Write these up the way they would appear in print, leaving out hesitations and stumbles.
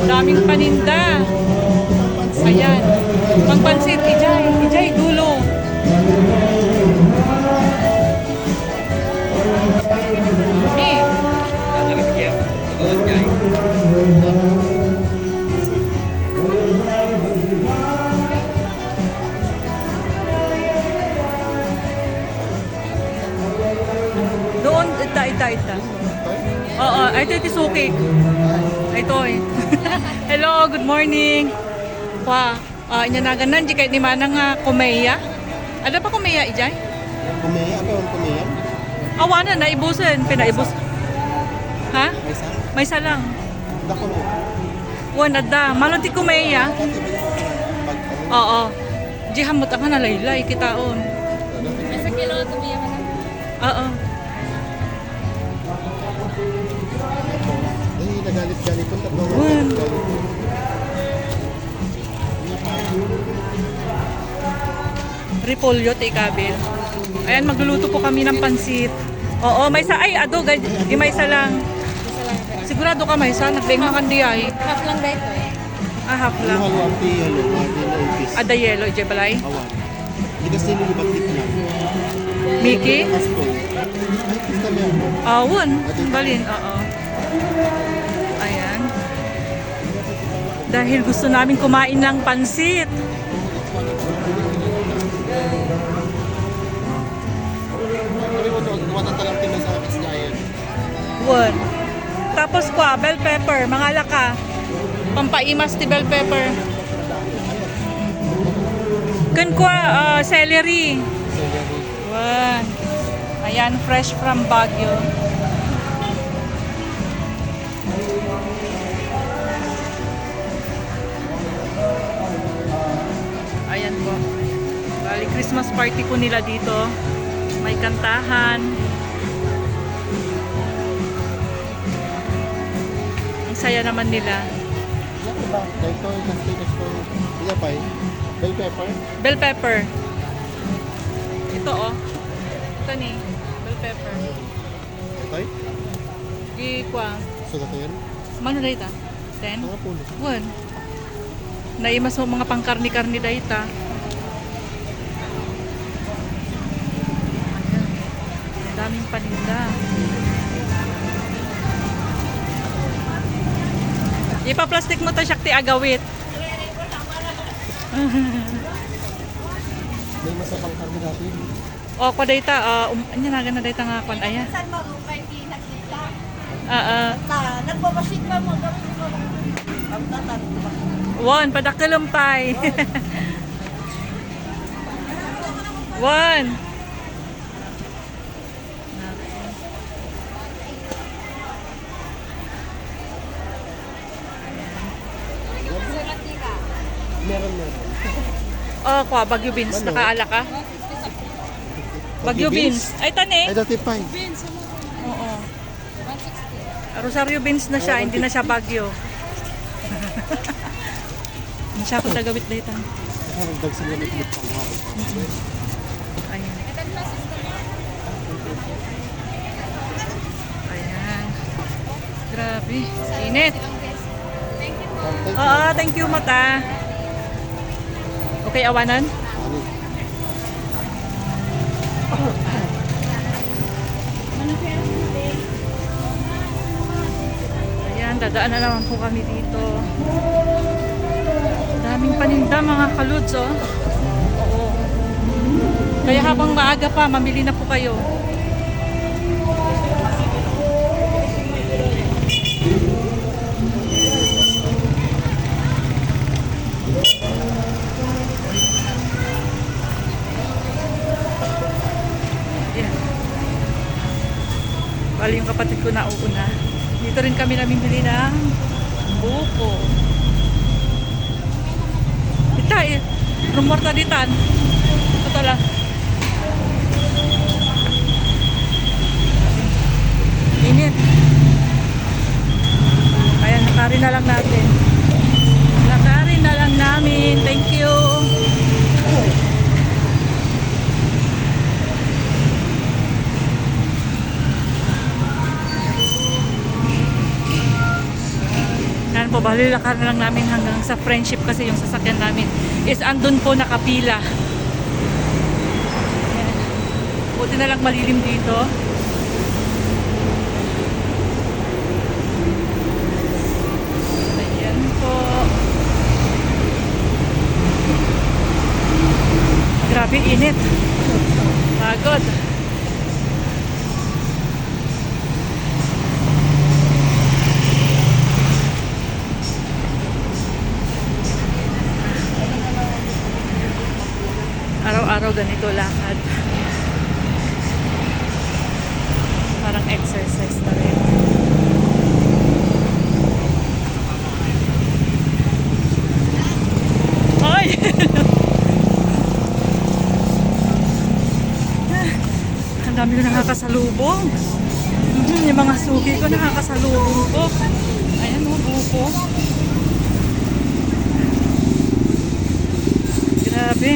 Daming paninda. Ayan. Pangpansit, Ijay. Ijay, dulo. Doon, ita. Oo, ito suki. Ito eh. Hello, good morning. Wa, inyanagan nan di kahit ni mana nga kumeya. Ada pa kumeya ijay? Kumeya, apa yung kumeya? Awanan na ibusan, pinaibus. Ha? May san? May salang. Dako mo. Wan ada, maloti kumeya. Pati ba yung pag ano? Oo. Di hamot ang nalaylay kitaon. Sa kilo ito biya ka. Oo. Eh, nagalit-galit po. Tatlo nga Wan. nagalit-galit. Repolyo, tikabil. Ayan, magluluto po kami ng pansit. Oo, may sa ay ado, di may isa lang. Isa lang. Sigurado ka may isa, nagbeng makandi ay. Half lang ba ito eh? Ah, half Ano lang. halwang tiyalo, wadi na ipis. Ada yellow, ijay balay. Awan. Hindi kasi nilibatit lang. Mickey? Kasto. Basta may ako. Awon, balin, oo. Ayan. Dahil gusto namin kumain ng pansit. Sabi mo, gumatan talang tina sa kasgayan. One. Tapos kwa, bell pepper, mga laka. Pampaimas ti bell pepper. Kun kwa, celery. One. Ayan, fresh from Baguio. Ayan po. Bali, Christmas party po nila dito. May kantahan. Ang saya naman nila. Yan ba? Dito, kasto. Iya pa eh. Bell pepper. Bell pepper. Ito oh. Ito ni. Bell pepper. Ito eh. Gikwa. So, ito yan. Mano na ita? 10? Mga pulo. 1. Naimas mo mga pangkarni-karni da ita. Ayan. Daming paninda. Ipa-plastic mo to siya ti agawit. May masapang karne natin. O, kwa data, anya na gana data nga kwan aya. Saan mo kung kayo nakita? Nagpapasit pa mo. Ang tatanong ba? One, padakalumpay. One. Sulat niya ka. Meron. Oh, kwa, Baguio beans. Ano? Nakaala ka? Baguio beans. Ay, tani. Ay, dati pa eh. Beans, ano? Oo. 160. Rosario beans na siya, hindi na siya Baguio. Hindi siya ako tagawit dito. Haragdag sa limit pang hawak. Ayan. Ito na sister. Ayan. Grabe. Init. Thank you po. Oo, thank you, mata. Okay, awanan? Ayan, dadaan na naman po kami dito. Daming paninda mga kaluds, oh. Oo. Kaya habang maaga pa, mamili na po kayo. Ayan. Bali yung kapatid ko na uuna. Dito rin kami namimili ng buko. Ita eh. Rumor na ditan. Ito lang. Init. Kaya nakarin na lang natin. Nakarin na lang namin. Thank you. bali lakad na lang namin hanggang sa Friendship kasi yung sasakyan namin is andun po nakapila. Ayan. Buti na lang malilim dito. Ayan po. Grabe init. Pagod. Araw-araw ganito lakad. Parang exercise na rin. Ay! Ang dami ko nakakasalubong. Yung mga sugi ko nakakasalubong ko. Ayan o, buko. Grabe.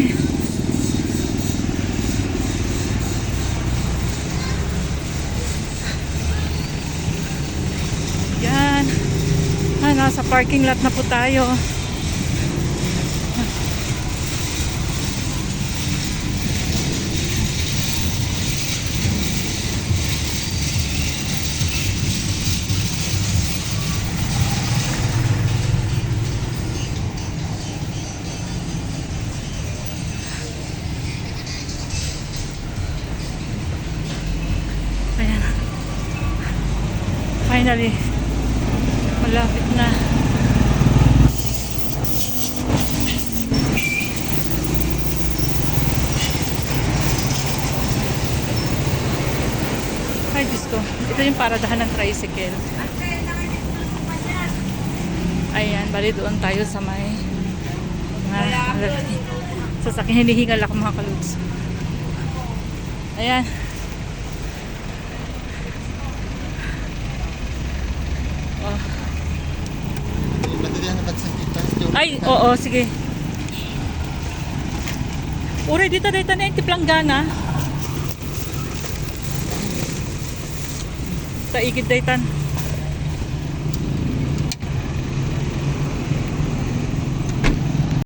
Yan. Nasa parking lot na po tayo. Ayan. Finally. Malapit na. Ay, Diyos ko. Ito yung paradahan ng tricycle. Ayan, bali doon tayo sa may sasakyan. Hinihingal ako mga kaluts. Ayan. Oh. Matitiyan na ba't sa kita? Ay, oo, sige. Uri, dito na yung tiplanggana. Sa ikid daytan.